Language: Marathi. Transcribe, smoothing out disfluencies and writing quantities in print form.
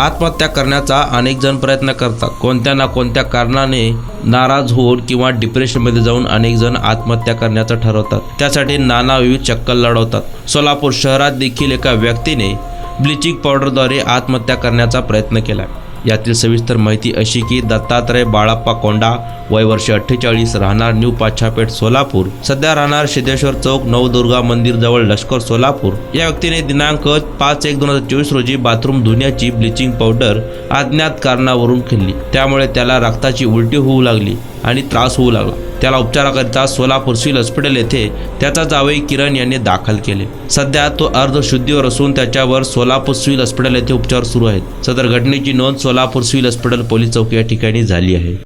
आत्महत्या करण्याचा अनेक जण प्रयत्न करतात। कोणत्या ना कोणत्या कारणाने नाराज होऊन किंवा डिप्रेशनमध्ये जाऊन अनेक जण आत्महत्या करण्याचं ठरवतात। त्यासाठी नाना विविध चक्कल लढवतात। सोलापूर शहरात देखील एका व्यक्तीने ब्लिचिंग पावडरद्वारे आत्महत्या करण्याचा प्रयत्न केला। यातील सविस्तर माहिती अशी की दत्तात्रय बाळाप्पा कोंडा, वय वर्ष 48, राहणार न्यू पाछापेठ सोलापूर, सध्या राहणार सिद्धेश्वर चौक, नवदुर्गा मंदिर जवळ लष्कर सोलापूर। या व्यक्तीने दिनांक 5/1/2024 रोजी बाथरूम धुण्याची ब्लिचिंग पावडर अज्ञात कारणावरून खाल्ली। त्यामुळे त्याला रक्ताची उलटी होऊ लागली आणि त्रास होऊ लागला। त्याला उपचाराकरिता सोलापूर सिव्हिल हॉस्पिटल येथे त्याचा जावई किरण यांनी दाखल केले। सध्या तो अर्धशुद्धीवर असून त्याच्यावर सोलापूर सिव्हिल हॉस्पिटल येथे उपचार सुरू आहेत। सदर घटनेची नोंद सोलापूर सिव्हिल हॉस्पिटल पोलीस चौकी या ठिकाणी झाली आहे।